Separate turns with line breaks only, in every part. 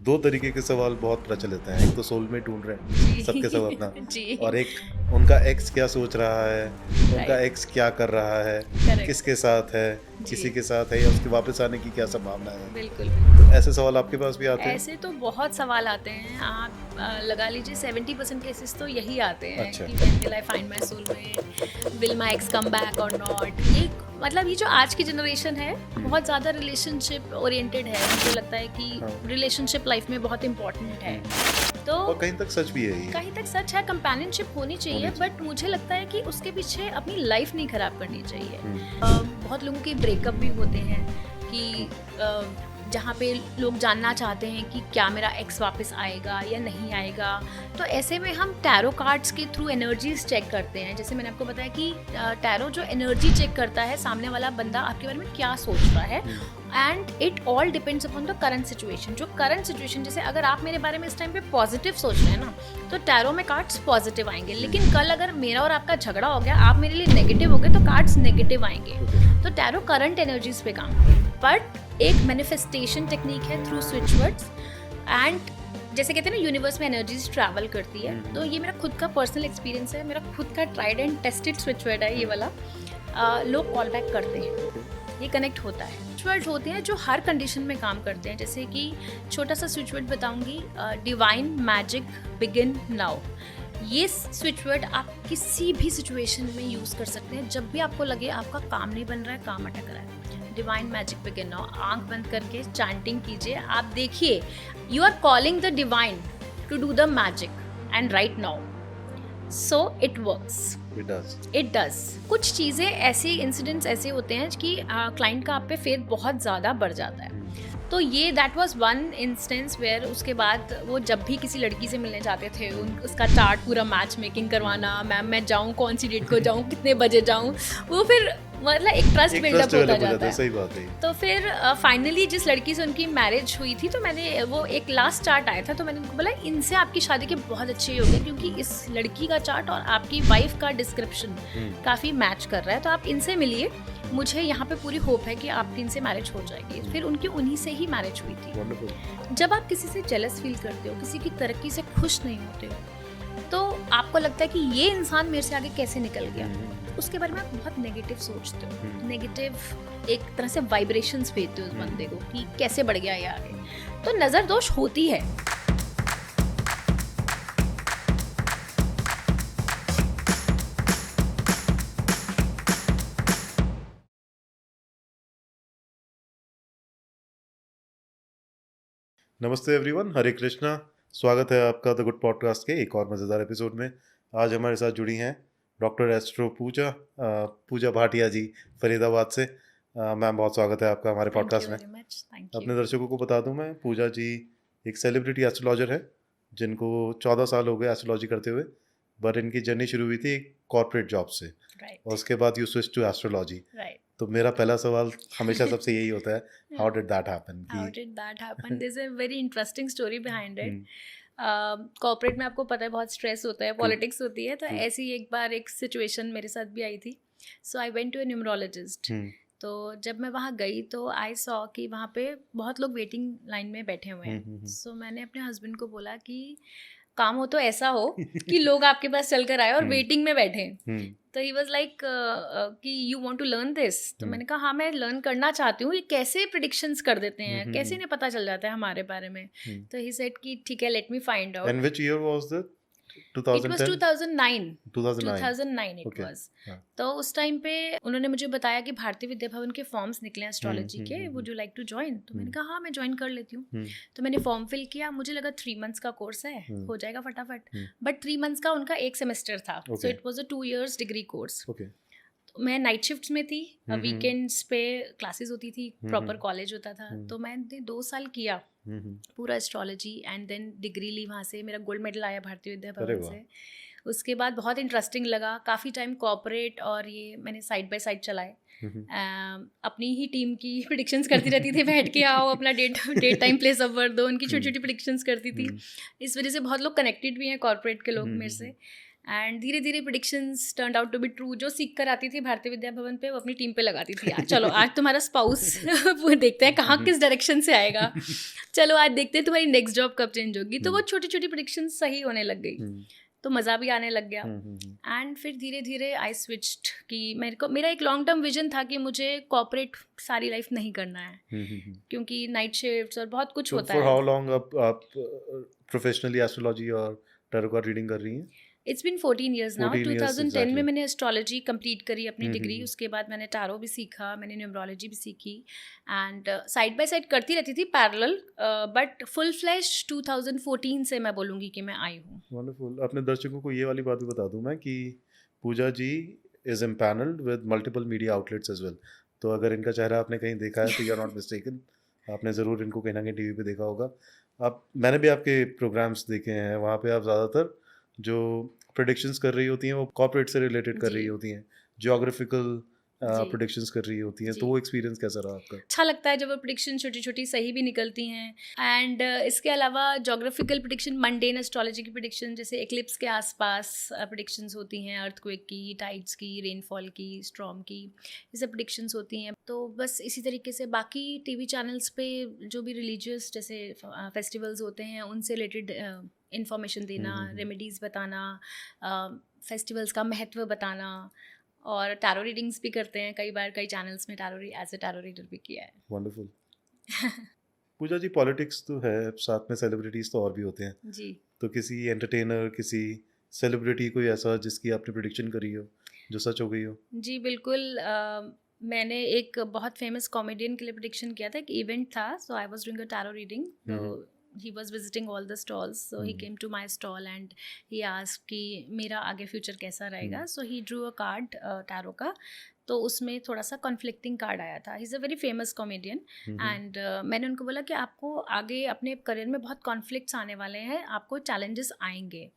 दो तरीके के सवाल बहुत प्रचलित हैं। एक तो सोलमेट ढूंढ रहे हैं सबके सब अपना,
जी।
और एक उनका एक्स क्या सोच रहा है, उनका
Right.
एक्स क्या कर रहा है,
Correct.
किसके साथ है,
जी।
किसी के साथ है, या उसके वापस आने की क्या संभावना है।
बिल्कुल।
तो ऐसे सवाल आपके पास भी आते हैं?
ऐसे तो बहुत सवाल आते हैं। आप लगा लीजिए 70% केसेस तो यही आते हैं
अच्छा।
कि when will I find my soulmate, will my ex come back or not। ये मतलब ये जो आज की जनरेशन है बहुत ज़्यादा रिलेशनशिप ओरिएंटेड है। मुझे लगता है कि
हाँ।
रिलेशनशिप लाइफ में बहुत इम्पोर्टेंट है। तो
और कहीं तक सच भी है ये।
कहीं तक सच है, कंपेनियनशिप होनी चाहिए, बट मुझे लगता है कि उसके पीछे अपनी लाइफ नहीं खराब करनी चाहिए। बहुत लोगों के ब्रेकअप भी होते हैं कि जहाँ पे लोग जानना चाहते हैं कि क्या मेरा एक्स वापस आएगा या नहीं आएगा। तो ऐसे में हम टैरो कार्ड्स के थ्रू एनर्जीज चेक करते हैं। जैसे मैंने आपको बताया कि टैरो जो एनर्जी चेक करता है सामने वाला बंदा आपके बारे में क्या सोच रहा है, and it all depends upon the current situation. जो करंट सिचुएशन, जैसे अगर आप मेरे बारे में इस टाइम पे पॉजिटिव सोच रहे हैं ना, तो टैरो में कार्ड्स पॉजिटिव आएंगे। लेकिन कल अगर मेरा और आपका झगड़ा हो गया, आप मेरे लिए नेगेटिव हो गए, तो कार्ड्स नेगेटिव आएंगे। तो टैरो करंट एनर्जीज पे काम करता है, बट एक मैनिफेस्टेशन टेक्निक है थ्रू स्विच वर्ड्स। एंड जैसे कहते हैं ना, यूनिवर्स में एनर्जीज ट्रैवल करती है। तो ये मेरा खुद का पर्सनल एक्सपीरियंस है, मेरा खुद का tried and tested switch word है ये वाला। लोग कॉल बैक करते हैं, ये कनेक्ट होता है। स्विच वर्ड होते हैं जो हर कंडीशन में काम करते हैं। जैसे कि छोटा सा स्विच वर्ड बताऊंगी, डिवाइन मैजिक बिगिन नाउ। ये स्विच वर्ड आप किसी भी सिचुएशन में यूज़ कर सकते हैं। जब भी आपको लगे आपका काम नहीं बन रहा है, काम अटक रहा है, डिवाइन मैजिक बिगिन नाउ, आंख बंद करके चैंटिंग कीजिए। आप देखिए, you are calling the divine to do the magic and right now, so it works. It does. कुछ चीज़ें ऐसे इंसिडेंट्स ऐसे होते हैं कि क्लाइंट का आप पे फेथ बहुत ज़्यादा बढ़ जाता है। तो ये that was one instance where उसके बाद वो जब भी किसी लड़की से मिलने जाते थे, उसका चार्ट पूरा मैच मेकिंग करवाना, मैम मैं जाऊँ, कौन सी डेट को जाऊँ, कितने बजे जाऊँ, वो फिर मतलब एक ट्रस्ट बिल्डअप होता जाता है।
सही बात है।
तो फिर फाइनली जिस लड़की से उनकी मैरिज हुई थी, तो मैंने वो एक लास्ट चार्ट आया था, तो मैंने उनको बोला इनसे आपकी शादी के बहुत अच्छे हो गए, क्योंकि इस लड़की का चार्ट और आपकी वाइफ का डिस्क्रिप्शन काफ़ी मैच कर रहा है, तो आप इनसे मिलिए, मुझे यहाँ पे पूरी होप है कि आपकी इनसे मैरिज हो जाएगी। फिर उनकी उन्हीं से ही मैरिज हुई थी। जब आप किसी से जेलस फील करते हो, किसी की तरक्की से खुश नहीं होते हो, तो आपको लगता है कि ये इंसान मेरे से आगे कैसे निकल गया, उसके बारे में आप बहुत नेगेटिव सोचते हो, नेगेटिव एक तरह से वाइब्रेशंस भेजते हो उस बंदे को कि कैसे बढ़ गया ये आगे। तो नज़र दोष होती है।
नमस्ते एवरीवन, हरे कृष्णा। स्वागत है आपका द गुड पॉडकास्ट के एक और मज़ेदार एपिसोड में। आज हमारे साथ जुड़ी हैं डॉक्टर एस्ट्रो पूजा भाटिया जी, फरीदाबाद से। मैम, बहुत स्वागत है आपका हमारे पॉडकास्ट में। अपने दर्शकों को बता दूं, मैं पूजा जी एक सेलिब्रिटी एस्ट्रोलॉजर है जिनको 14 साल हो गए एस्ट्रोलॉजी करते हुए, बट इनकी जर्नी शुरू हुई थी कॉर्पोरेट जॉब से, और उसके बाद यू स्विच टू एस्ट्रोलॉजी। तो मेरा पहला सवाल हमेशा सबसे यही होता है, how did that happen?
There is a very interesting story behind it. Corporate में आपको पता है बहुत स्ट्रेस होता है, पॉलिटिक्स होती है, तो ऐसी एक बार एक सिचुएशन मेरे साथ भी आई थी। So I went to a numerologist. तो जब मैं वहाँ गई तो आई सॉ कि वहाँ पे बहुत लोग वेटिंग लाइन में बैठे हुए हैं। सो मैंने अपने हस्बैंड को बोला कि काम हो तो ऐसा हो कि लोग आपके पास चल कर आए और वेटिंग में बैठे। तो ही वॉज लाइक कि you want to learn this. तो मैंने कहा हाँ, मैं लर्न करना चाहती हूँ। ये कैसे प्रिडिक्शंस कर देते हैं, कैसे इन्हें पता चल जाता है हमारे बारे में। तो ही सेड कि ठीक है, let me find out.
And which year was that?
It was 2009 it
Okay.
was. तो उस टाइम पे उन्होंने मुझे बताया कि भारतीय विद्या भवन के फॉर्म्स निकले हैं एस्ट्रोलॉजी के, would you like to join? तो मैंने कहा हाँ, मैं ज्वाइन कर लेती हूँ। तो मैंने फॉर्म फिल किया। मुझे लगा 3 months का कोर्स है, हो जाएगा फटाफट, बट 3 months का उनका एक सेमेस्टर था। So it was a 2 years degree course. मैं नाइट शिफ्ट्स में थी, वीकेंड्स पे क्लासेस होती थी, प्रॉपर कॉलेज होता था। तो मैंने 2 साल किया पूरा एस्ट्रोलॉजी, एंड देन डिग्री ली वहाँ से। मेरा गोल्ड मेडल आया भारतीय विद्या भवन से। उसके बाद बहुत इंटरेस्टिंग लगा। काफ़ी टाइम कॉर्पोरेट और ये मैंने साइड बाय साइड चलाए। अपनी ही टीम की प्रिडिक्शंस करती रहती थी, बैठ के आओ अपना date time place of birth दो, उनकी छोटी छोटी प्रिडिक्शंस करती थी। इस वजह से बहुत लोग कनेक्टेड भी हैं कॉर्पोरेट के लोग मेरे से। एंड धीरे धीरे predictions turned out to be true. जो सीख कर आती थी भारतीय विद्या भवन पे वो अपनी टीम पे लगाती थी, यार चलो आज तुम्हारा स्पाउस वो देखते हैं कहाँ किस डायरेक्शन से आएगा, चलो आज देखते हैं तुम्हारी नेक्स्ट जॉब कब चेंज होगी. तो वो छोटी छोटी प्रेडिक्शंस सही होने लग गई, तो मज़ा भी आने लग गया. एंड फिर धीरे धीरे आई स्विच्ड कि मेरा एक लॉन्ग टर्म विजन था कि मुझे कॉर्पोरेट सारी लाइफ नहीं करना है, क्योंकि नाइट शिफ्ट्स और बहुत कुछ होता है.
फॉर हाउ लॉन्ग आप प्रोफेशनली एस्ट्रोलॉजी और टैरो कार्ड रीडिंग कर रही हैं?
It's been 14 years now. 2010
exactly.
में मैंने एस्ट्रोलॉजी कंप्लीट करी अपनी डिग्री. उसके बाद मैंने टैरो भी सीखा, मैंने न्यूमरोलॉजी भी सीखी एंड साइड बाय साइड करती रहती थी पैरेलल, बट फुल फ्लैश 2014 से मैं बोलूँगी कि मैं आई हूँ.
वंडरफुल. अपने दर्शकों को ये वाली बात भी बता दूं मैं कि Puja ji is empanelled with multiple media outlets as well. तो अगर इनका चेहरा आपने कहीं देखा है तो यू आर नॉट मिस्टेकन. आपने ज़रूर इनको कहीं ना कहीं टीवी पे देखा होगा. मैंने भी आपके प्रोग्राम्स देखे हैं, वहाँ पे आप ज़्यादातर जो प्रेडिक्शंस कर रही होती हैं वो कॉर्पोरेट से रिलेटेड कर रही होती हैं, जियोग्राफिकल प्रेडिक्शंस कर रही होती हैं. तो वो एक्सपीरियंस कैसा रहा आपका?
अच्छा लगता है जब वो प्रेडिक्शन छोटी छोटी सही भी निकलती हैं. एंड इसके अलावा जोग्राफिकल प्रेडिक्शन, मंडेन एस्ट्रोलॉजी की प्रेडिक्शन, जैसे एक्लिप्स के आसपास प्रेडिक्शंस होती हैं, अर्थक्वेक की, टाइड्स की, रेनफॉल की, स्टॉर्म की, ये सब प्रेडिक्शंस होती हैं. तो बस इसी तरीके से बाकी टीवी चैनल्स पे जो भी रिलीजियस जैसे फेस्टिवल्स होते हैं उनसे रिलेटेड इन्फॉर्मेशन देना, रेमेडीज़ बताना, फेस्टिवल्स का महत्व बताना, और टैरो रीडिंग्स भी करते हैं कई बार. कई चैनल्स में एज ए टैरो रीडर भी किया है.
वंडरफुल. पूजा जी, पॉलिटिक्स तो है, साथ में सेलिब्रिटीज़ तो और भी होते हैं
जी.
तो किसी एंटरटेनर, किसी सेलिब्रिटी कोई ऐसा जिसकी आपने प्रेडिक्शन करी हो जो सच हो गई हो?
जी बिल्कुल. मैंने एक बहुत फेमस कॉमेडियन के लिए प्रेडिक्शन किया था. एक इवेंट था, so I was doing a tarot reading. he was visiting all the stalls, so he came to my stall and he asked कि मेरा आगे फ्यूचर कैसा रहेगा. so he drew a card tarot का. तो उसमें थोड़ा सा कॉन्फ्लिक्टिंग कार्ड आया था. He is a very famous comedian and मैंने उनको बोला कि आपको आगे अपने करियर में बहुत कॉन्फ्लिक्ट्स आने वाले हैं, आपको चैलेंजेस आएंगे.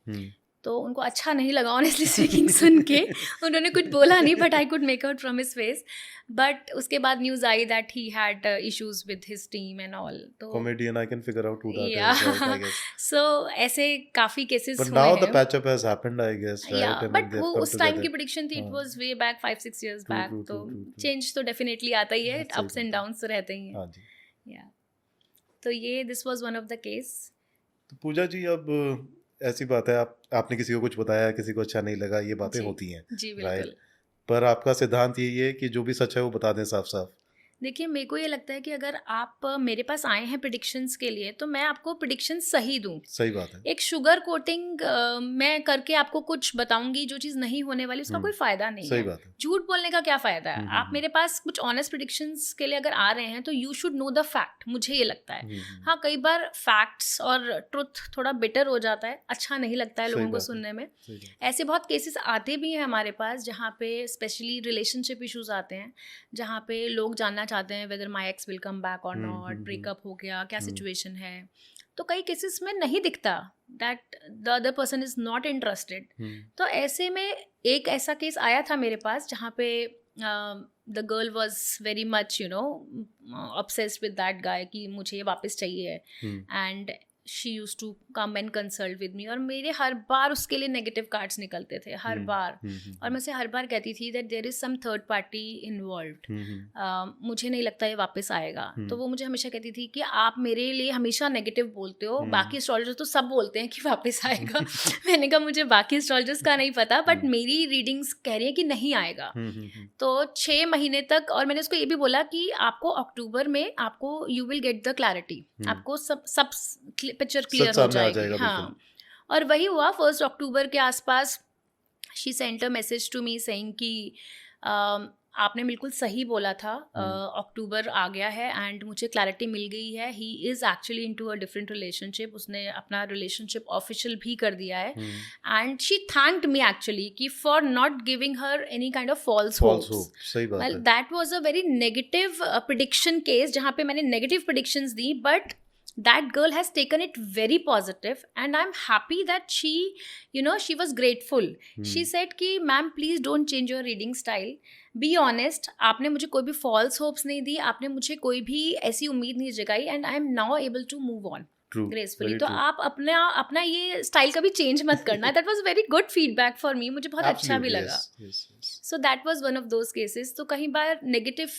तो उनको अच्छा नहीं लगा ऑनेस्टली स्पीकिंग सुन के. उन्होंने कुछ बोला नहीं, but I could make out from his face. But उसके बाद न्यूज़ आई that he had issues with his team and all. तो
comedian, I can figure out who that is, I guess.
So ऐसे काफ़ी केसेस हुए हैं.
But now the patch up has happened, I guess, right?
But वो उस time की prediction थी. It was way back 5-6 years back. तो change तो डेफिनेटली आता ही है, अप्स एंड डाउन्स तो रहते ही हैं.
हाँ जी.
या तो ये this was one of the case.
तो पूजा जी, अब ऐसी बात है, आपने किसी को कुछ बताया, किसी को अच्छा नहीं लगा, ये बातें होती हैं.
जी बिल्कुल.
पर आपका सिद्धांत यही है कि जो भी सच है वो बता दें साफ साफ.
देखिए, मेरे को ये लगता है कि अगर आप मेरे पास आए हैं प्रेडिक्शंस के लिए तो मैं आपको प्रेडिक्शन सही दूं.
सही बात है. एक
शुगर कोटिंग मैं करके आपको कुछ बताऊंगी जो चीज़ नहीं होने वाली, उसका कोई फायदा नहीं
सही
है.
बात है.
झूठ बोलने का क्या फ़ायदा है? आप मेरे पास कुछ ऑनेस्ट प्रेडिक्शंस के लिए अगर आ रहे हैं तो you should know the fact. मुझे ये लगता है. हाँ, कई बार फैक्ट्स और ट्रुथ थोड़ा बेटर हो जाता है, अच्छा नहीं लगता है लोगों को सुनने में. ऐसे बहुत केसेस आते भी हैं हमारे पास जहाँ पे स्पेशली रिलेशनशिप इशूज़ आते हैं, जहाँ पे लोग जानना चाहते हैं whether my ex will come back और नॉट, ब्रेकअप हो गया, क्या सिचुएशन है. तो कई केसेस में नहीं दिखता that the other person is not interested. तो ऐसे में एक ऐसा केस आया था मेरे पास जहाँ पे the girl was very much obsessed with that guy कि मुझे ये वापस चाहिए. And she used to come and consult with me, और मेरे हर बार उसके लिए नेगेटिव कार्ड्स निकलते थे, हर बार. और मैं उसे हर बार कहती थी that there is some third party involved, मुझे नहीं लगता ये वापस आएगा. तो वो मुझे हमेशा कहती थी कि आप मेरे लिए हमेशा नेगेटिव बोलते हो, बाकी एस्ट्रोलॉजर्स तो सब बोलते हैं कि वापस आएगा. मैंने कहा मुझे बाकी एस्ट्रोलॉजर्स का नहीं पता, बट मेरी रीडिंग्स कह रही है कि नहीं आएगा. तो 6 महीने तक, और मैंने उसको ये भी बोला कि आपको अक्टूबर में आपको you will get the clarity, आपको सब पिक्चर क्लियर हो जाएगी. हाँ, और वही हुआ. 1 अक्टूबर के आसपास she sent a message to me saying कि आपने बिल्कुल सही बोला था, अक्टूबर आ गया है एंड मुझे क्लैरिटी मिल गई है. He is actually into a different relationship. उसने अपना रिलेशनशिप ऑफिशियल भी कर दिया है. And she thanked me actually कि for not giving her any kind of false hopes.
सही बात है.
That was a very negative prediction case जहाँ पे मैंने नेगेटिव प्रेडिक्शंस दी, but that girl has taken it very positive and I'm happy that she was grateful. She said कि ma'am please don't change your reading style, be honest. आपने मुझे कोई भी false hopes नहीं दी, आपने मुझे कोई भी ऐसी उम्मीद नहीं जगाई, and I am now able to move on. Gracefully. तो आप अपना ये स्टाइल कभी चेंज मत करना। That was very good feedback for me, मुझे बहुत अच्छा भी लगा। So that was one of those cases. तो कहीं बार नेगेटिव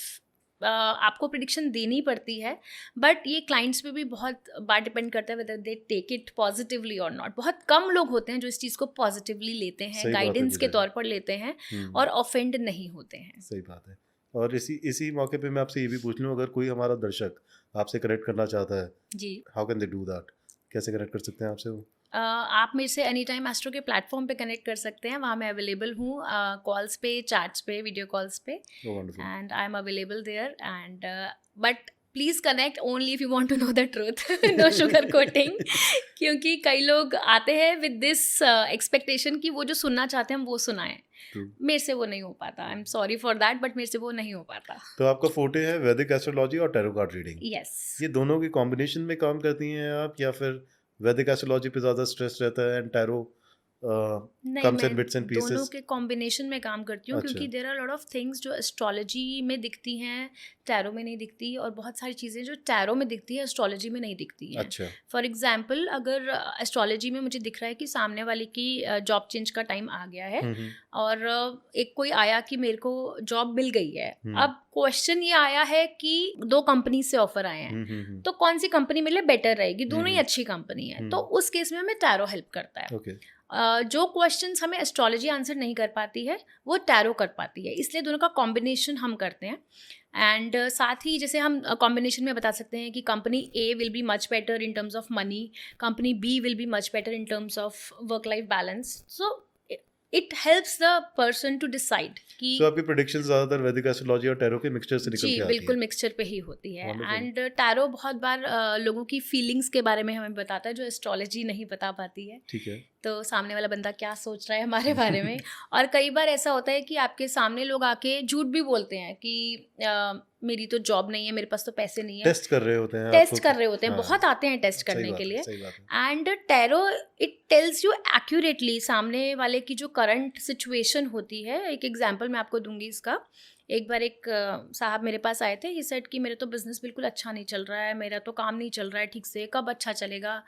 आपको प्रिडिक्शन देनी पड़ती है, बट ये क्लाइंट्स पे भी बहुत बार डिपेंड करता है whether they take it positively और नॉट। बहुत कम लोग होते हैं जो इस चीज़ को पॉजिटिवली लेते हैं, गाइडेंस के तौर पर लेते हैं और ऑफेंड नहीं होते हैं।
सही बात है। और इसी मौके पे मैं आपसे ये भी पूछ लूँ, अगर कोई हमारा दर्शक आपसे कनेक्ट करना चाहता है
जी,
how can they do that? कैसे कनेक्ट कर सकते हैं आपसे वो?
आप मेरे से एनी टाइम एस्ट्रो के प्लेटफॉर्म पे कनेक्ट कर सकते हैं। वहाँ मैं अवेलेबल हूँ, कॉल्स पे, चैट्स पे, वीडियो कॉल्स पे, and I am available there. And but please connect only if you want to know the truth, no sugar coating. क्योंकि कई लोग आते हैं विद दिस एक्सपेक्टेशन कि वो जो सुनना चाहते हैं हम वो सुनाएं। मेरे से वो नहीं हो पाता, I am sorry for that, but मेरे से वो नहीं हो पाता।
तो आपका फोटे है वैदिक एस्ट्रोलॉजी और टैरो कार्ड रीडिंग।
यस,
ये दोनों की कॉम्बिनेशन में काम करती हैं आप, या फिर वैदिक एस्ट्रोलॉजी पे ज़्यादा स्ट्रेस रहता है and tarot comes in bits and pieces?
दोनों के कॉम्बिनेशन में काम करती हूँ।
अच्छा।
क्योंकि there are lot of things जो एस्ट्रोलॉजी में दिखती हैं, टैरो में नहीं दिखती, और बहुत सारी चीज़ें जो टैरो में दिखती है एस्ट्रोलॉजी में नहीं दिखती हैं।
अच्छा।
फॉर एग्जाम्पल, अगर एस्ट्रोलॉजी में मुझे दिख रहा है कि सामने वाले की जॉब चेंज का टाइम आ गया है, और एक कोई आया कि मेरे को जॉब मिल गई है, अब क्वेश्चन ये आया है कि 2 कंपनी से ऑफर आए हैं, तो कौन सी कंपनी मेरे लिए बेटर रहेगी? दोनों ही अच्छी कंपनी है। तो उस केस में हमें टैरो हेल्प करता है।
okay.
जो क्वेश्चंस हमें एस्ट्रोलॉजी आंसर नहीं कर पाती है वो टैरो कर पाती है, इसलिए दोनों का कॉम्बिनेशन हम करते हैं। एंड साथ ही जैसे हम कॉम्बिनेशन में बता सकते हैं कि company A will be much better in terms of money, company B will be much better in terms of work life balance. So it helps the person to decide कि
तो आपकी प्रेडिक्शंस ज़्यादातर वैदिक एस्ट्रोलॉजी और tarot के mixture से निकल के आती है?
बिल्कुल मिक्सचर पे ही होती है। एंड टैरो बहुत बार लोगों की फीलिंग्स के बारे में हमें बताता है जो एस्ट्रोलॉजी नहीं बता पाती है।
ठीक है।
तो सामने वाला बंदा क्या सोच रहा है हमारे बारे में। और कई बार ऐसा होता है कि आपके सामने लोग आके झूठ भी बोलते हैं कि मेरी तो जॉब नहीं है, मेरे पास तो पैसे नहीं है।
टेस्ट कर रहे होते हैं,
हाँ। बहुत आते हैं टेस्ट करने के लिए। And tarot it tells you accurately सामने वाले की जो करंट सिचुएशन होती है। एक एग्जांपल मैं आपको दूंगी इसका। एक बार एक साहब मेरे पास आए थे, ही सेड कि मेरा तो बिजनेस बिल्कुल अच्छा नहीं चल रहा है, मेरा तो काम नहीं चल रहा है ठीक से, कब अच्छा चलेगा।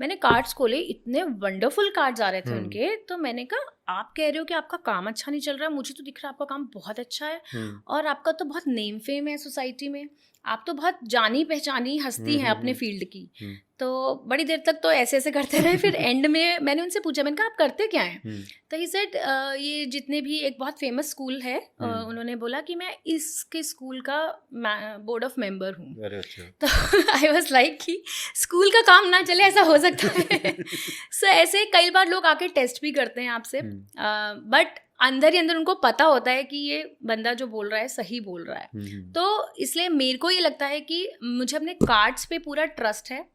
मैंने कार्ड्स खोले, इतने वंडरफुल कार्ड्स आ रहे थे उनके। तो मैंने कहा आप कह रहे हो कि आपका काम अच्छा नहीं चल रहा है, मुझे तो दिख रहा है आपका काम बहुत अच्छा है, और आपका तो बहुत नेम फेम है सोसाइटी में, आप तो बहुत जानी पहचानी हस्ती हैं अपने फील्ड की। तो बड़ी देर तक तो ऐसे ऐसे करते रहे। फिर एंड में मैंने उनसे पूछा, मैंने कहा आप करते क्या हैं? तो ही सेड ये जितने भी एक बहुत फेमस स्कूल है, उन्होंने बोला कि मैं इसके स्कूल का बोर्ड ऑफ मेंबर हूँ। तो आई वाज लाइक कि स्कूल का काम ना चले ऐसा हो सकता है। सो ऐसे कई बार लोग आके टेस्ट भी करते हैं आपसे, बट अंदर ही अंदर उनको पता होता है कि ये बंदा जो बोल रहा है सही बोल रहा है। तो इसलिए मेरे को ये लगता है कि मुझे अपने कार्ड्स पे पूरा ट्रस्ट है,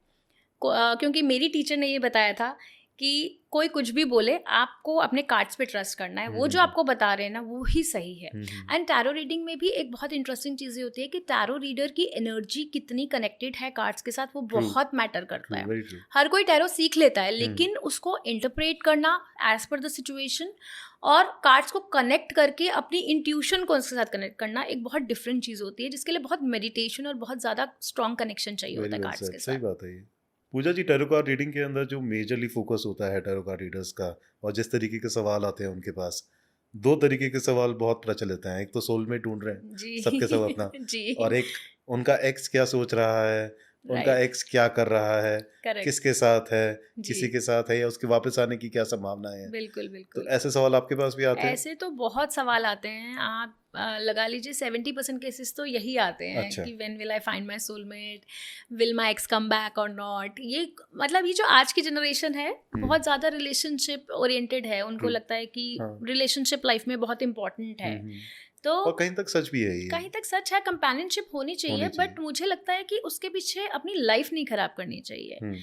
क्योंकि मेरी टीचर ने ये बताया था कि कोई कुछ भी बोले, आपको अपने कार्ड्स पे ट्रस्ट करना है, वो जो आपको बता रहे हैं ना वो ही सही है। एंड टैरो रीडिंग में भी एक बहुत इंटरेस्टिंग चीज़ होती है कि टैरो रीडर की एनर्जी कितनी कनेक्टेड है कार्ड्स के साथ, वो बहुत मैटर करता है। हर कोई टैरो सीख लेता है, लेकिन उसको इंटरप्रेट करना एज पर द सिचुएशन और कार्ड्स को कनेक्ट करके अपनी इंट्यूशन को उसके साथ कनेक्ट करना एक बहुत डिफरेंट चीज़ होती है, जिसके लिए बहुत मेडिटेशन और बहुत ज़्यादा स्ट्रॉन्ग कनेक्शन चाहिए होता है कार्ड्स के साथ।
सही बात है। पूजा जी, टैरो कार्ड रीडिंग के अंदर जो मेजरली फोकस होता है टैरो कार्ड रीडर्स का, और जिस तरीके के सवाल आते हैं उनके पास, 2 तरीके के सवाल बहुत प्रचलित हैं। एक तो सोलमेट ढूंढ रहे हैं सबके सब अपना
जी।
और एक उनका एक्स क्या सोच रहा है, उनका एक्स क्या कर रहा है, किसके साथ है, किसी के साथ है, या उसके वापस आने की क्या संभावना है।
बिल्कुल बिल्कुल।
तो ऐसे सवाल आपके पास भी आते हैं?
ऐसे तो बहुत सवाल आते हैं, आप लगा लीजिए 70% केसेस तो यही आते हैं। अच्छा। कि when will I find my soulmate, will my ex come back और नॉट। ये मतलब ये जो आज की जनरेशन है बहुत ज़्यादा रिलेशनशिप ओरिएंटेड है, उनको लगता है कि रिलेशनशिप लाइफ में बहुत इंपॉर्टेंट है। तो
और कहीं तक सच भी है ये।
कहीं तक सच है, कंपेनियनशिप होनी चाहिए, बट मुझे लगता है कि उसके पीछे अपनी लाइफ नहीं खराब करनी चाहिए।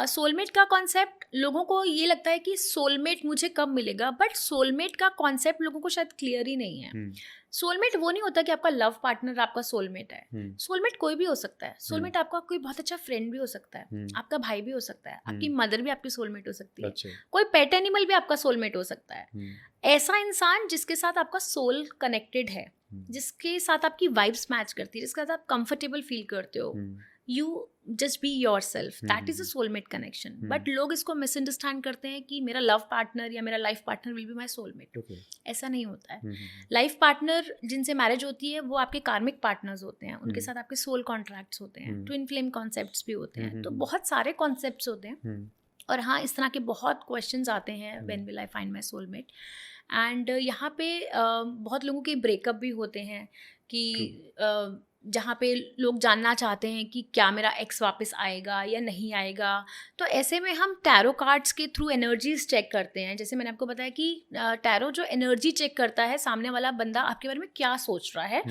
सोलमेट का कॉन्सेप्ट लोगों को ये लगता है कि सोलमेट मुझे कब मिलेगा, बट सोलमेट का कॉन्सेप्ट लोगों को शायद क्लियर ही नहीं है। सोलमेट वो नहीं होता कि आपका लव पार्टनर आपका सोलमेट है। सोलमेट कोई भी हो सकता है। सोलमेट आपका कोई बहुत अच्छा फ्रेंड भी हो सकता है, आपका भाई भी हो सकता है, आपकी मदर भी आपकी सोलमेट हो सकती है। अच्छा। कोई पेट एनिमल भी आपका सोलमेट हो सकता है। ऐसा इंसान जिसके साथ आपका सोल कनेक्टेड है, जिसके साथ आपकी वाइब्स मैच करती है, जिसके साथ आप कंफर्टेबल फील करते हो, you just be your self, that is a soulmate connection. But लोग इसको मिसअंडरस्टैंड करते हैं कि मेरा लव पार्टनर या मेरा life partner will be my soulmate. ऐसा नहीं होता है. लाइफ पार्टनर जिनसे मैरिज होती है वो आपके कार्मिक पार्टनर्स होते हैं, उनके साथ आपके सोल कॉन्ट्रैक्ट्स होते हैं, ट्विन फ्लेम कॉन्सेप्ट्स भी होते हैं. तो बहुत सारे कॉन्सेप्ट्स होते हैं. और हाँ, इस तरह के बहुत क्वेश्चंस आते हैं, when will I find my soulmate. And यहाँ पे बहुत लोगों के ब्रेकअप भी होते हैं कि जहाँ पे लोग जानना चाहते हैं कि क्या मेरा एक्स वापस आएगा या नहीं आएगा. तो ऐसे में हम टैरो कार्ड्स के थ्रू एनर्जीज चेक करते हैं. जैसे मैंने आपको बताया कि टैरो जो एनर्जी चेक करता है, सामने वाला बंदा आपके बारे में क्या सोच रहा है,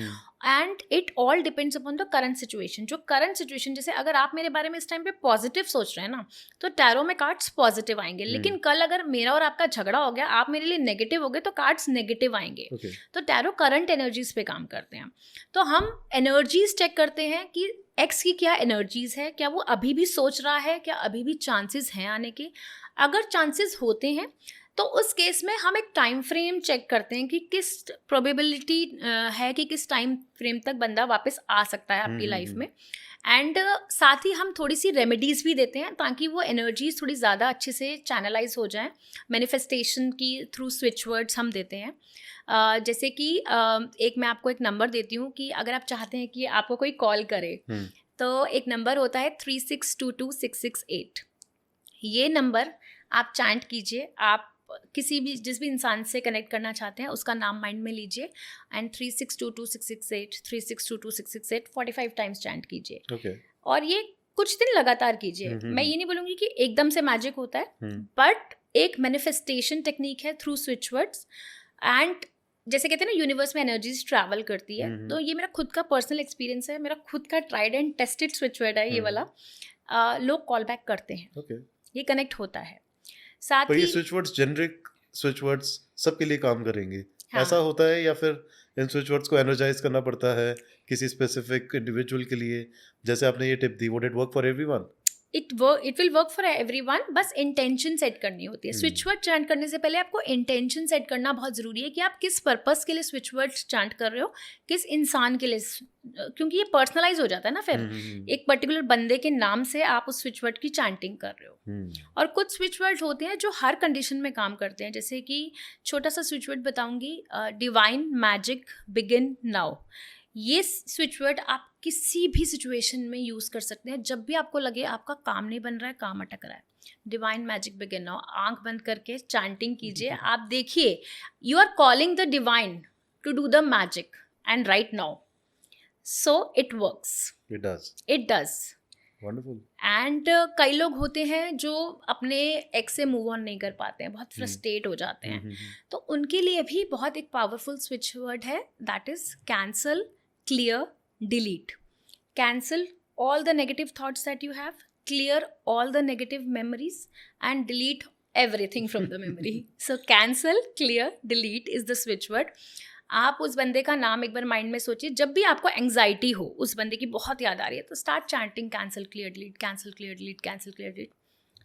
and it all depends upon the current situation. जो करंट सिचुएशन, जैसे अगर आप मेरे बारे में इस टाइम पे पॉजिटिव सोच रहे हैं ना, तो टैरो में कार्ड्स पॉजिटिव आएंगे. लेकिन कल अगर मेरा और आपका झगड़ा हो गया, आप मेरे लिए नेगेटिव हो गए, तो कार्ड्स नेगेटिव आएंगे. तो टैरो करंट एनर्जीज पे काम करते हैं. तो हम एनर्जीज चेक करते हैं कि एक्स की क्या एनर्जीज है, क्या वो अभी भी सोच रहा है, क्या अभी भी चांसेस हैं आने के. अगर चांसेस होते हैं तो उस केस में हम एक टाइम फ्रेम चेक करते हैं कि किस प्रोबेबिलिटी है कि किस टाइम फ्रेम तक बंदा वापस आ सकता है आपकी लाइफ में. एंड साथ ही हम थोड़ी सी रेमेडीज़ भी देते हैं ताकि वो एनर्जीज थोड़ी ज़्यादा अच्छे से चैनलाइज हो जाएं. मैनिफेस्टेशन की थ्रू स्विच वर्ड्स हम देते हैं. जैसे कि एक मैं आपको एक नंबर देती हूँ कि अगर आप चाहते हैं कि आपको कोई कॉल करे, तो एक नंबर होता है 36226668. ये नंबर आप चैंट कीजिए. आप किसी भी जिस भी इंसान से कनेक्ट करना चाहते हैं उसका नाम माइंड में लीजिए एंड 36226668 36226668 45 टाइम्स चैंट कीजिए. और ये कुछ दिन लगातार कीजिए. मैं ये नहीं बोलूँगी कि एकदम से मैजिक होता है, बट एक मैनिफेस्टेशन टेक्निक है थ्रू स्विच वर्ड्स. एंड जैसे कहते हैं ना, यूनिवर्स में एनर्जीज ट्रैवल करती है. तो ये मेरा खुद का पर्सनल एक्सपीरियंस है, मेरा खुद का tried and tested switch word है ये वाला. लोग कॉल बैक करते हैं, ये कनेक्ट होता है. साथ ही
ये switch words generic switch words सबके लिए काम करेंगे. हाँ. ऐसा होता है या फिर इन स्विच वर्ड्स को एनर्जाइज करना पड़ता है किसी स्पेसिफिक इंडिविजुअल के लिए? जैसे आपने ये tip the, would it work for everyone?
It will work for everyone. बस इंटेंशन सेट करनी होती है. स्विच वर्ड चैंट करने से पहले आपको इंटेंशन सेट करना बहुत ज़रूरी है कि आप किस पर्पस के लिए स्विच वर्ड चैंट कर रहे हो, किस इंसान के लिए, क्योंकि ये पर्सनलाइज हो जाता है ना. फिर एक पर्टिकुलर बंदे के नाम से आप उस स्विच वर्ड की चैंटिंग कर रहे हो. और कुछ स्विच वर्ड होते हैं जो हर कंडीशन में काम करते हैं. जैसे कि छोटा सा स्विच वर्ड बताऊंगी, डिवाइन मैजिक बिगिन नाउ. ये स्विच वर्ड आप किसी भी सिचुएशन में यूज़ कर सकते हैं. जब भी आपको लगे आपका काम नहीं बन रहा है, काम अटक रहा है, डिवाइन मैजिक बिगिन नाउ, आंख बंद करके चैंटिंग कीजिए. आप देखिए, you are calling the divine to do the magic and right now. So it works. It does.
Wonderful.
And कई लोग होते हैं जो अपने एक्स से मूव ऑन नहीं कर पाते हैं, बहुत फ्रस्ट्रेट हो जाते हैं. तो उनके लिए भी बहुत एक पावरफुल स्विच वर्ड है, that is cancel, clear, delete. Cancel all the negative thoughts that you have, clear all the negative memories and delete everything from the memory. So cancel, clear, delete is the switch word. आप उस बंदे का नाम एक बार mind में सोचिए. जब भी आपको एंग्जाइटी हो, उस बंदे की बहुत याद आ रही है, तो start chanting cancel clear delete, cancel clear delete, cancel clear delete.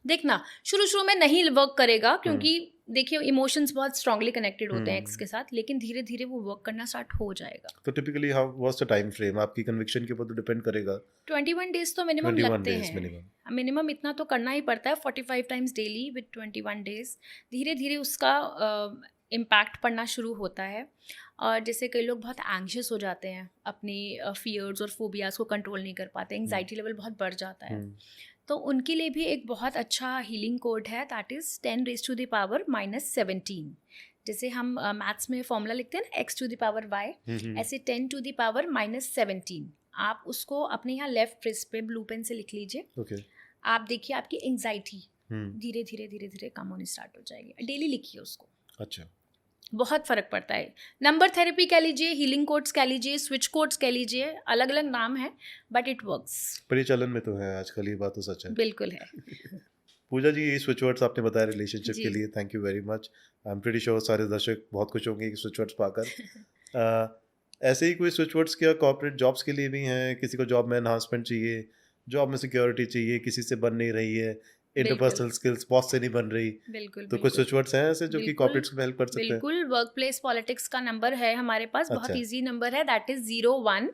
देखना शुरू में नहीं वर्क करेगा, क्योंकि देखिए इमोशंस बहुत स्ट्रांगली कनेक्टेड होते हैं एक्स के साथ, लेकिन धीरे धीरे वो वर्क करना स्टार्ट हो जाएगा.
तो typically how what's the time frame? आपकी कन्विक्शन के ऊपर तो डिपेंड करेगा.
21 डेज तो मिनिमम लगते हैं. मिनिमम इतना तो करना ही पड़ता है, 45 टाइम्स डेली विद 21 डेज. धीरे धीरे उसका इम्पैक्ट पड़ना शुरू होता है. और जैसे कई लोग बहुत एंग्शियस हो जाते हैं, अपनी फियर्स और फोबियाज को कंट्रोल नहीं कर पाते, एंग्जाइटी लेवल बहुत बढ़ जाता है, तो उनके लिए भी एक बहुत अच्छा हीलिंग कोड है, दैट इज़ 10⁻⁻17. जैसे हम मैथ्स में फॉर्मूला लिखते हैं ना, x⁻y, ऐसे 10⁻⁻17. आप उसको अपने यहाँ लेफ्ट रिस्ट पे ब्लू पेन से लिख लीजिए. आप देखिए आपकी एंग्जाइटी धीरे धीरे कम होनी स्टार्ट हो जाएगी. डेली लिखिए उसको.
अच्छा,
बहुत फ़र्क पड़ता है. नंबर थेरेपी कह लीजिए, हीलिंग कोड्स कह लीजिए, स्विच कोड्स कह लीजिए, अलग अलग नाम है, बट इट वर्क्स.
परिचालन में तो है आजकल, ये बात तो सच है.
बिल्कुल है.
पूजा जी, ये स्विच वर्ड्स आपने बताया रिलेशनशिप के लिए, thank you very much. I am pretty sure सारे दर्शक बहुत खुश होंगे स्विच वर्ड्स पाकर. ऐसे ही कोई स्विच वर्ड्स क्या कॉर्पोरेट जॉब्स के लिए भी हैं? किसी को जॉब में एनहांसमेंट चाहिए, जॉब में सिक्योरिटी चाहिए, किसी से बन नहीं रही है, इंटरपर्सनल स्किल्स बॉस से नहीं बन रही,
बिल्कुल
तो कुछ स्विच वर्ड्स हैं ऐसे जो कि
बिल्कुल,
कॉर्पोरेट्स में हेल्प कर सकते हैं?
बिल्कुल। वर्क प्लेस पॉलिटिक्स का नंबर है हमारे पास, बहुत
अच्छा।
इजी नंबर है, दैट इज़ 01।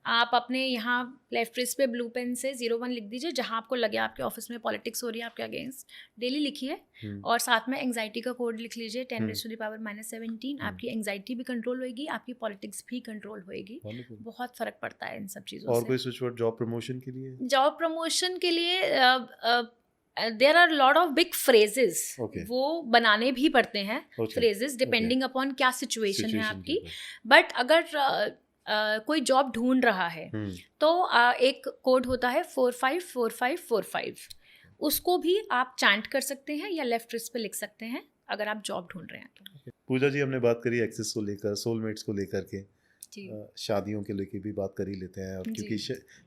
आप अपने यहाँ लेफ्ट रिस्ट पे ब्लू पेन से 01 लिख दीजिए, जहाँ आपको लगे आपके ऑफिस में पॉलिटिक्स हो रही है आपके अगेंस्ट, डेली लिखिए। और साथ में एंग्जाइटी का कोड लिख लीजिए 10⁻⁻17। आपकी एंग्जाइटी भी कंट्रोल होएगी, आपकी पॉलिटिक्स भी कंट्रोल होएगी। बहुत फर्क पड़ता है इन सब चीज़ों से।
और कोई स्विच वर्ड जॉब प्रमोशन के लिए?
जॉब प्रमोशन के लिए there are lot of big phrases, वो बनाने भी पड़ते हैं फ्रेजेस, डिपेंडिंग अपॉन क्या सिचुएशन है आपकी। बट अगर कोई जॉब ढूंढ रहा है तो एक कोड होता है 454545, उसको भी आप चैंट कर सकते हैं या लेफ्ट रिस्ट पे लिख सकते हैं अगर आप जॉब ढूंढ रहे हैं तो।
पूजा जी, हमने बात करी एक्सेस को लेकर, सोलमेट्स को लेकर के, शादियों के लेके भी बात कर ही लेते हैं, और क्योंकि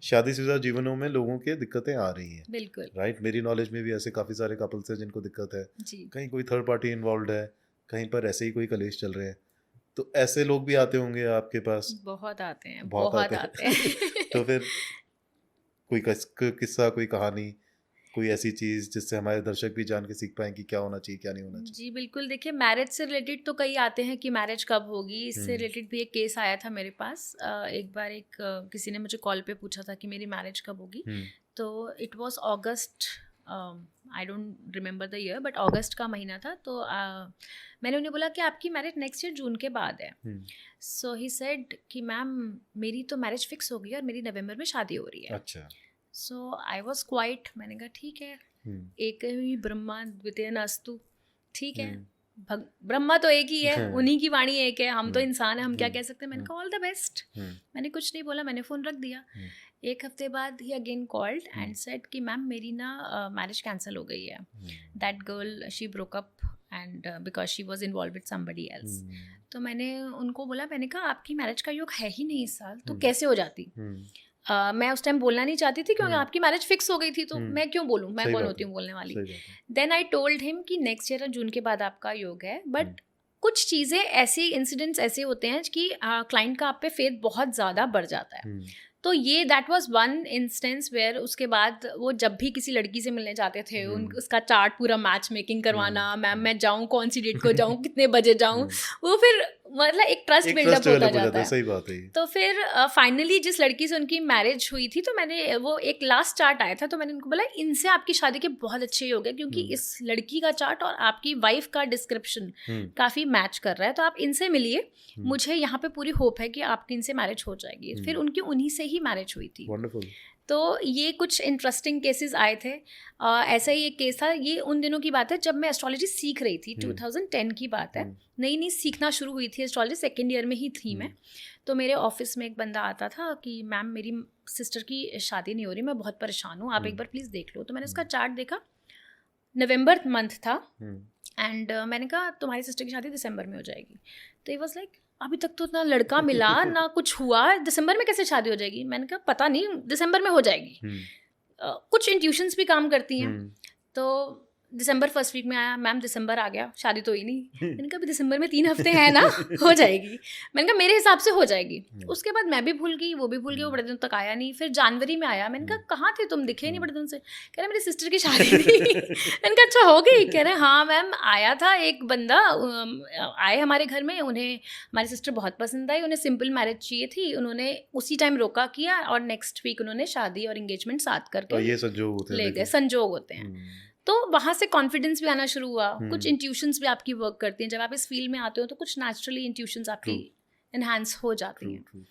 शादीशुदा जीवनों में लोगों के दिक्कतें आ रही हैं।
बिल्कुल
राइट। मेरी नॉलेज में भी ऐसे काफ़ी सारे कपल्स हैं जिनको दिक्कत है, कहीं कोई थर्ड पार्टी इन्वॉल्व है, कहीं पर ऐसे ही कोई कलेश चल रहे हैं, तो ऐसे लोग भी आते होंगे आपके पास?
बहुत आते हैं, बहुत आते हैं।
तो फिर कोई किस्सा, कोई कहानी, कोई ऐसी चीज़ जिससे हमारे दर्शक भी जान के सीख पाएं कि क्या होना चाहिए क्या नहीं होना चाहिए?
जी बिल्कुल। देखिए, मैरिज से रिलेटेड तो कई आते हैं कि मैरिज कब होगी, इससे रिलेटेड भी एक केस आया था मेरे पास। एक बार किसी ने मुझे कॉल पे पूछा था कि मेरी मैरिज कब होगी, तो it was August, I don't remember the year, but अगस्त का महीना था। तो मैंने उन्हें बोला कि आपकी मैरिज नेक्स्ट ईयर जून के बाद है। सो ही सेड कि मैम मेरी तो मैरिज फिक्स हो गई और मेरी नवंबर में शादी हो रही है।
अच्छा।
सो आई वॉज क्वाइट, मैंने कहा ठीक है, एक ही ब्रह्मा द्वितीय नास्तु, ठीक है, ब्रह्मा तो एक ही है, उन्हीं की वाणी एक है, हम तो इंसान हैं, हम क्या कह सकते हैं। मैंने कहा ऑल द बेस्ट, मैंने कुछ नहीं बोला, मैंने फ़ोन रख दिया। एक हफ्ते बाद ही अगेन कॉल्ड एंड सेड कि मैम मेरी ना मैरिज कैंसिल हो गई है, that girl she broke up and because she was involve with somebody else. तो मैंने उनको बोला, मैंने कहा आपकी मैरिज का योग है ही नहीं इस साल, तो कैसे हो जाती? मैं उस टाइम बोलना नहीं चाहती थी क्योंकि आपकी मैरिज फिक्स हो गई थी, तो मैं क्यों बोलूँ, मैं कौन होती हूँ बोलने वाली। देन आई टोल्ड हिम कि नेक्स्ट ईयर जून के बाद आपका योग है, बट कुछ चीज़ें ऐसे इंसिडेंट्स ऐसे होते हैं कि क्लाइंट का आप पे फेथ बहुत ज़्यादा बढ़ जाता है। तो ये that was one instance where उसके बाद वो जब भी किसी लड़की से मिलने जाते थे उसका चार्ट पूरा मैच मेकिंग करवाना, मैम मैं जाऊँ कौन सी डेट को जाऊँ, कितने बजे जाऊँ, वो फिर मतलब एक ट्रस्ट बिल्डअप होता जाता है।
सही बात है।
तो फिर फाइनली जिस लड़की से उनकी मैरिज हुई थी, तो मैंने वो एक लास्ट चार्ट आया था, तो मैंने उनको बोला इनसे आपकी शादी के बहुत अच्छे योग है, क्योंकि इस लड़की का चार्ट और आपकी वाइफ का डिस्क्रिप्शन काफ़ी मैच कर रहा है, तो आप इनसे मिलिए, मुझे यहाँ पे पूरी होप है कि आपकी इनसे मैरिज हो जाएगी। फिर उनकी उन्हीं से ही मैरिज हुई थी।
वंडरफुल।
तो ये कुछ इंटरेस्टिंग केसेस आए थे। ऐसा ही एक केस था, ये उन दिनों की बात है जब मैं एस्ट्रोलॉजी सीख रही थी, 2010 की बात है, नई सीखना शुरू हुई थी एस्ट्रोलॉजी, सेकेंड ईयर में ही थी मैं। तो मेरे ऑफिस में एक बंदा आता था कि मैम मेरी सिस्टर की शादी नहीं हो रही, मैं बहुत परेशान हूँ, आप एक बार प्लीज़ देख लो। तो मैंने उसका चार्ट देखा, नवंबर मंथ था, एंड मैंने कहा तुम्हारी सिस्टर की शादी दिसंबर में हो जाएगी। तो ही वाज लाइक अभी तक तो ना लड़का मिला ना कुछ हुआ, दिसंबर में कैसे शादी हो जाएगी? मैंने कहा पता नहीं, दिसंबर में हो जाएगी। कुछ इंट्यूशंस भी काम करती हैं। तो दिसंबर फर्स्ट वीक में आया, मैम दिसंबर आ गया, शादी तो हुई नहीं। मैंने कहा अभी दिसंबर में 3 हफ्ते हैं ना, हो जाएगी। मैंने कहा मेरे हिसाब से हो जाएगी। उसके बाद मैं भी भूल गई, वो भी भूल गई, वो बड़े दिनों तक आया नहीं। फिर जनवरी में आया, मैंने कहा कहाँ थे तुम, दिखे नहीं बड़े दिन से। कह रहे मेरी सिस्टर की शादी थी। मैंने कहा अच्छा हो गई? कह रहे हाँ मैम, आया था एक बंदा, आए हमारे घर में, उन्हें हमारी सिस्टर बहुत पसंद आई, उन्हें सिंपल मैरिज चाहिए थी, उन्होंने उसी टाइम रोका किया और नेक्स्ट वीक उन्होंने शादी और एंगेजमेंट साथ करके ले गए। संजोग होते हैं। तो वहाँ से कॉन्फिडेंस भी आना शुरू हुआ। कुछ इंट्यूशंस भी आपकी वर्क करती हैं, जब आप इस फील्ड में आते हो तो कुछ नेचुरली इंट्यूशंस आपकी इनहांस हो जाती हैं।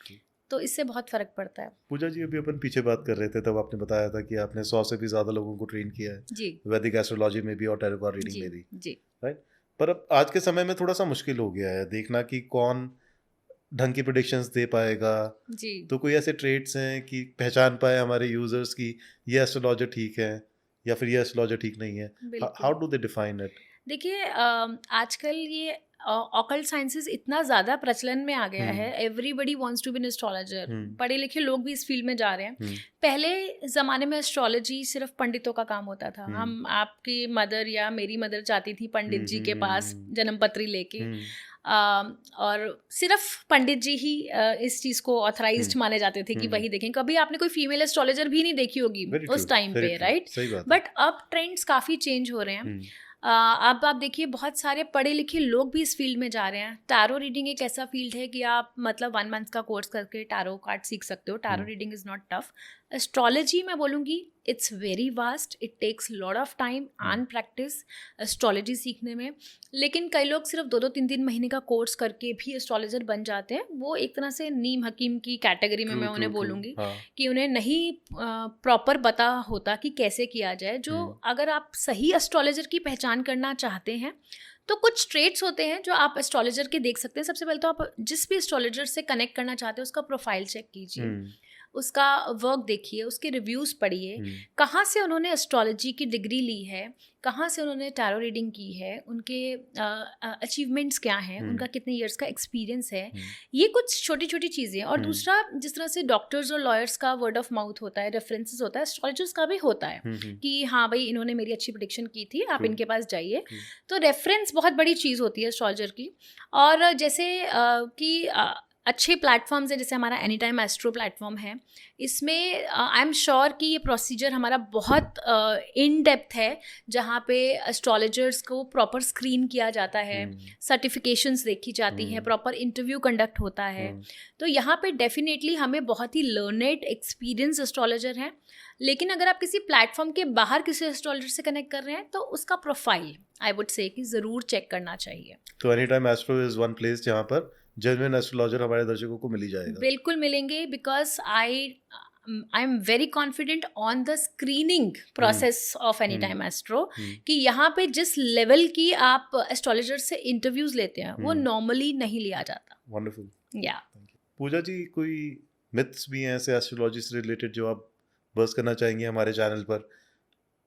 तो इससे बहुत फ़र्क पड़ता है।
पूजा जी, अभी अपन पीछे बात कर रहे थे, तब आपने बताया था कि आपने 100 से भी ज़्यादा लोगों को ट्रेन किया है
जी,
वैदिक एस्ट्रोलॉजी में भी और टैरो कार्ड रीडिंग में भी,
जी,
राइट। पर अब आज के समय में थोड़ा सा मुश्किल हो गया है देखना कि कौन ढंग की प्रेडिक्शंस दे पाएगा
जी।
तो कोई ऐसे ट्रेड्स हैं कि पहचान पाए हमारे यूजर्स की ये एस्ट्रोलॉजर ठीक है या फिर ये एस्ट्रोलॉजर ठीक नहीं है? How do they define it?
देखिए, आजकल ये ऑकल्ट साइंसेस इतना ज़्यादा प्रचलन में आ गया है, everybody wants to be an astrologer. पढ़े लिखे लोग भी इस फील्ड में जा रहे हैं। पहले ज़माने में एस्ट्रोलॉजी सिर्फ पंडितों का काम होता था। हम, आपकी मदर या मेरी मदर जाती थी पंडित जी के पास जन्म पत्री लेके। और सिर्फ पंडित जी ही इस चीज़ को ऑथराइज्ड माने जाते थे कि वही देखें. कभी आपने कोई फीमेल एस्ट्रोलॉजर भी नहीं देखी होगी उस टाइम पे, राइट? बट अब ट्रेंड्स काफ़ी चेंज हो रहे हैं. अब आप देखिए बहुत सारे पढ़े लिखे लोग भी इस फील्ड में जा रहे हैं. टैरो रीडिंग एक ऐसा फील्ड है कि आप मतलब 1 मंथ का कोर्स करके टैरो कार्ड सीख सकते हो. Tarot reading is not tough. Astrology मैं बोलूँगी it's very vast. It takes lot of time and practice astrology सीखने में. लेकिन कई लोग सिर्फ 2-2 3-3 महीने का कोर्स करके भी एस्ट्रोलॉजर बन जाते हैं. वो एक तरह से नीम हकीम की कैटेगरी में मैं उन्हें बोलूँगी कि उन्हें नहीं प्रॉपर पता होता कि कैसे किया जाए. जो अगर आप सही एस्ट्रोलॉजर की पहचान करना चाहते हैं तो कुछ ट्रेट्स होते हैं जो आप एस्ट्रोलॉजर के देख सकते हैं. सबसे पहले तो आप जिस भी एस्ट्रोलॉजर से कनेक्ट करना चाहते हैं उसका प्रोफाइल चेक कीजिए, उसका वर्क देखिए, उसके रिव्यूज़ पढ़िए, कहाँ से उन्होंने एस्ट्रोलॉजी की डिग्री ली है, कहाँ से उन्होंने टैरो रीडिंग की है, उनके अचीवमेंट्स क्या हैं, उनका कितने इयर्स का एक्सपीरियंस है. ये कुछ छोटी छोटी चीज़ें. और दूसरा, जिस तरह से डॉक्टर्स और लॉयर्स का वर्ड ऑफ माउथ होता है, रेफरेंसेस होता है, एस्ट्रोलॉजर्स का भी होता है कि हाँ भाई इन्होंने मेरी अच्छी प्रेडिक्शन की थी, आप इनके पास जाइए. तो रेफरेंस बहुत बड़ी चीज़ होती है एस्ट्रोलॉजर की. और जैसे कि अच्छे प्लेटफॉर्म्स है, जैसे हमारा एनी टाइम एस्ट्रो प्लेटफॉर्म है. इसमें आई एम श्योर कि ये प्रोसीजर हमारा बहुत इन डेप्थ है, जहाँ पे एस्ट्रोलॉजर्स को प्रॉपर स्क्रीन किया जाता है, सर्टिफिकेशंस देखी जाती हैं, प्रॉपर इंटरव्यू कंडक्ट होता है. तो यहाँ पे डेफिनेटली हमें बहुत ही लर्नेड एक्सपीरियंस एस्ट्रोलॉजर हैं. लेकिन अगर आप किसी प्लेटफॉर्म के बाहर किसी एस्ट्रोलॉजर से कनेक्ट कर रहे हैं तो उसका प्रोफाइल आई वुड से कि ज़रूर चेक करना चाहिए.
तो any time astro is one place जहाँ पर जेन्युइन एस्ट्रोलॉजर हमारे दर्शकों को मिल ही जाएगा.
बिल्कुल मिलेंगे, because I am very confident on the screening process of any time astro कि यहाँ पे जिस लेवल की आप एस्ट्रोलॉजर से इंटरव्यूज लेते हैं वो नॉर्मली नहीं लिया जाता.
वंडरफुल.
या
पूजा जी, कोई मिथ्स भी हैं ऐसे एस्ट्रोलॉजी से रिलेटेड जो आप बर्स्ट करना चाहेंगे हमारे चैनल पर?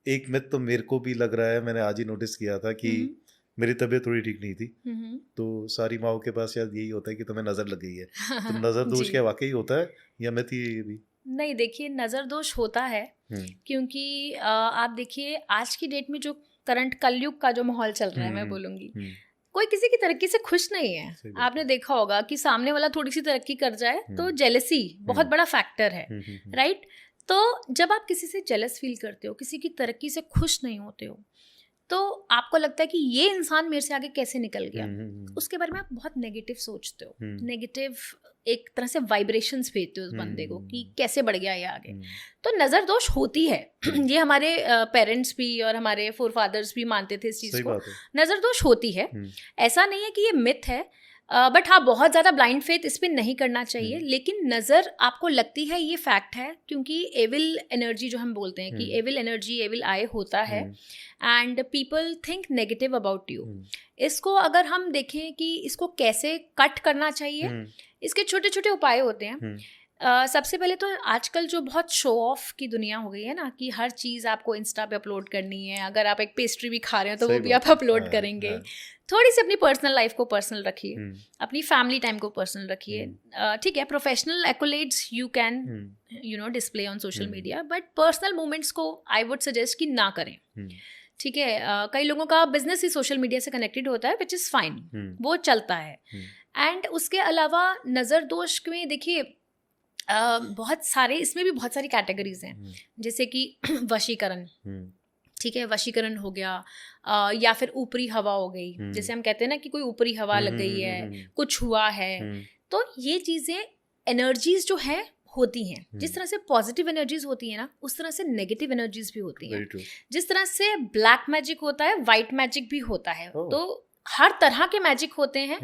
एक मिथ तो मेरे को भी लग रहा है, मैंने आज ही नोटिस किया था कि मेरी तबीयत थोड़ी ठीक नहीं थी, तो सारी माओ के पास शायद यही होता है कि तुम्हें नज़र लग गई है. तो नज़र दोष क्या वाकई होता है या मिथ ही ये भी?
नहीं, देखिए नज़र दोष होता है क्योंकि आप देखिए आज की डेट में जो करंट कलयुग का जो माहौल चल रहा है, मैं बोलूँगी कोई किसी की तरक्की से खुश नहीं है. आपने देखा होगा कि सामने वाला थोड़ी सी तरक्की कर जाए तो जेलसी बहुत बड़ा फैक्टर है, राइट? तो जब आप किसी से जेलस फील करते हो, किसी की तरक्की से खुश नहीं होते हो, तो आपको लगता है कि ये इंसान मेरे से आगे कैसे निकल गया, उसके बारे में आप बहुत नेगेटिव सोचते हो. नेगेटिव एक तरह से वाइब्रेशंस भेजते हो उस बंदे को कि कैसे बढ़ गया ये आगे. तो नज़र दोष होती है. ये हमारे पेरेंट्स भी और हमारे फोरफादर्स भी मानते थे इस चीज़ को. नज़र दोष होती है, ऐसा नहीं है कि ये मिथ है. बट हाँ, बहुत ज़्यादा ब्लाइंड फेथ इस पर नहीं करना चाहिए. लेकिन नज़र आपको लगती है, ये फैक्ट है, क्योंकि एविल एनर्जी जो हम बोलते हैं कि एविल एनर्जी, एविल आई होता है and people think negative about you. इसको अगर हम देखें कि इसको कैसे कट करना चाहिए, इसके छोटे छोटे उपाय होते हैं. सबसे पहले तो आजकल जो बहुत शो ऑफ की दुनिया हो गई है ना, कि हर चीज़ आपको इंस्टा पे अपलोड करनी है. अगर आप एक पेस्ट्री भी खा रहे हो तो वो भी आप अपलोड करेंगे. थोड़ी सी अपनी पर्सनल लाइफ को पर्सनल रखिए, अपनी फैमिली टाइम को पर्सनल रखिए. ठीक है, professional accolades you can display on social media, but personal moments को आई वुड सजेस्ट कि ना करें. ठीक है, कई लोगों का बिजनेस ही सोशल मीडिया से कनेक्टेड होता है, विच इज़ फाइन, वो चलता है. एंड उसके अलावा नज़र दोष में देखिए बहुत सारे, इसमें भी बहुत सारी कैटेगरीज हैं, जैसे कि वशीकरण. ठीक है, वशीकरण हो गया, या फिर ऊपरी हवा हो गई. जैसे हम कहते हैं ना कि कोई ऊपरी हवा लग गई है, कुछ हुआ है. तो ये चीज़ें एनर्जीज जो है होती हैं. जिस तरह से पॉजिटिव एनर्जीज होती है ना, उस तरह से नेगेटिव एनर्जीज भी होती हैं. जिस तरह से ब्लैक मैजिक होता है, वाइट मैजिक भी होता है. तो हर तरह के मैजिक होते हैं.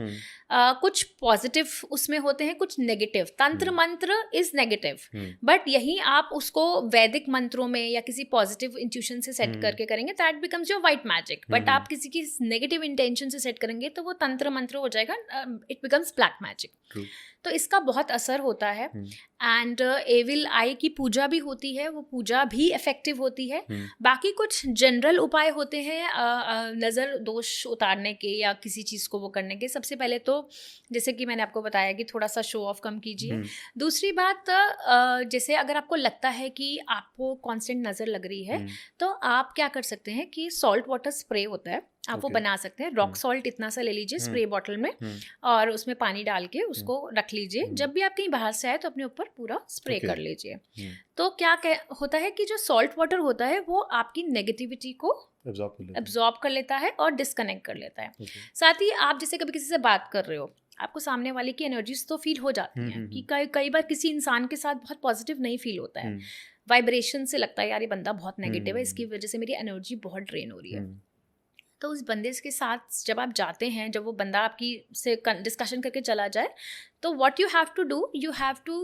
कुछ पॉजिटिव उसमें होते हैं, कुछ नेगेटिव. तंत्र मंत्र इज नेगेटिव, बट यही आप उसको वैदिक मंत्रों में या किसी पॉजिटिव इंट्यूशन से सेट करके करेंगे, that becomes your white magic. But आप किसी की नेगेटिव इंटेंशन से सेट करेंगे तो वो तंत्र मंत्र हो जाएगा, इट बिकम्स ब्लैक मैजिक. तो इसका बहुत असर होता है. एंड एविल आई की पूजा भी होती है, वो पूजा भी इफेक्टिव होती है. बाकी कुछ जनरल उपाय होते हैं नज़र दोष उतारने के या किसी चीज़ को वो करने के. सबसे पहले तो जैसे कि मैंने आपको बताया कि थोड़ा सा शो ऑफ कम कीजिए। दूसरी बात, जैसे अगर आपको लगता है कि आपको कांस्टेंट नज़र लग रही है, तो आप क्या कर सकते हैं कि सॉल्ट वाटर स्प्रे होता है, आप वो बना सकते हैं। रॉक सॉल्ट इतना सा ले लीजिए स्प्रे बॉटल में, और उसमें पानी डाल के उसको रख लीजिए। जब भी आप कहीं बाहर से आए तो अपने ऊपर पूरा स्प्रे कर लीजिए। तो क्या होता है कि जो सॉल्ट वाटर होता है वो आपकी नेगेटिविटी को एब्जॉर्ब कर लेता है और डिस्कनेक्ट कर लेता है। साथ ही आप जैसे कभी किसी से बात कर रहे हो, आपको सामने वाले की एनर्जीज तो फील हो जाती हैं कि कई बार किसी इंसान के साथ बहुत पॉजिटिव नहीं फील होता है, वाइब्रेशन से लगता है यार ये बंदा बहुत नेगेटिव है, इसकी वजह से मेरी एनर्जी बहुत ड्रेन हो रही है। तो उस बंदे के साथ जब आप जाते हैं, जब वो बंदा आपकी से डिस्कशन करके चला जाए, तो what you have to do, you have to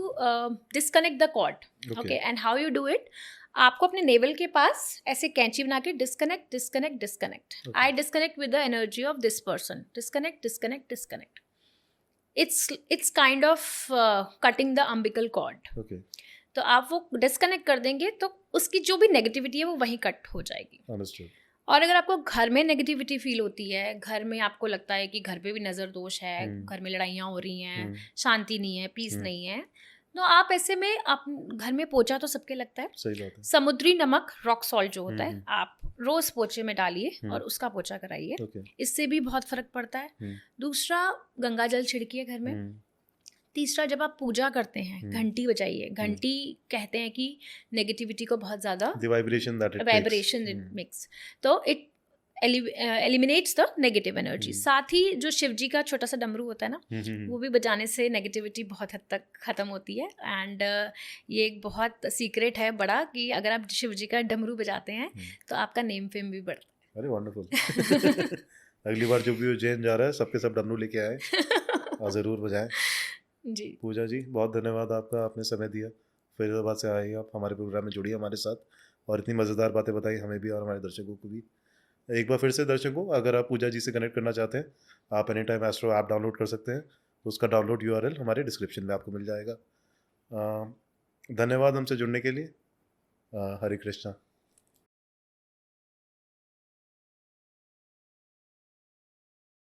disconnect the cord. Okay, and how you do it, आपको अपने नेवल के पास ऐसे कैंची बना के disconnect disconnect disconnect, I disconnect with the energy of this person, disconnect disconnect disconnect. It's kind of cutting the umbilical cord. तो आप वो डिस्कनेक्ट कर देंगे तो उसकी जो भी नेगेटिविटी है वो वहीं कट हो जाएगी।
Understood.
और अगर आपको घर में नेगेटिविटी फील होती है, घर में आपको लगता है कि घर पे भी नज़र दोष है, घर में लड़ाइयाँ हो रही हैं, शांति नहीं है, पीस नहीं है, तो आप ऐसे में आप घर में पोछा तो सबके लगता है,
सही बात है।
समुद्री नमक रॉक सॉल्ट जो होता है आप रोज पोछे में डालिए और उसका पोछा कराइए, इससे भी बहुत फर्क पड़ता है। दूसरा, गंगा जल छिड़किए घर में। तीसरा, जब आप पूजा करते हैं घंटी बजाइए। घंटी कहते हैं कि नेगेटिविटी को बहुत ज़्यादा वाइब्रेशन इट मेक्स, तो it eliminates the negative energy. साथ ही जो शिव जी का छोटा सा डमरू होता है ना, वो भी बजाने से नेगेटिविटी बहुत हद तक ख़त्म होती है। एंड ये एक बहुत सीक्रेट है बड़ा कि अगर आप शिव जी का डमरू बजाते हैं तो आपका नेम फेम भी बढ़ता है।
अरे वंडरफुल। अगली बार जो भी उज्जैन जा रहा है सबके सब डमरू लेके आए और ज़रूर बजाएं।
जी
पूजा जी, बहुत धन्यवाद आपका, आपने समय दिया, फरीदाबाद से आए आप हमारे प्रोग्राम में जुड़ी हमारे साथ और इतनी मज़ेदार बातें बताई हमें भी और हमारे दर्शकों को भी। एक बार फिर से दर्शकों, अगर आप पूजा जी से कनेक्ट करना चाहते हैं, आप any time astro app download कर सकते हैं। उसका डाउनलोड URL हमारे डिस्क्रिप्शन में आपको मिल जाएगा। धन्यवाद हमसे जुड़ने के लिए। हरे कृष्णा।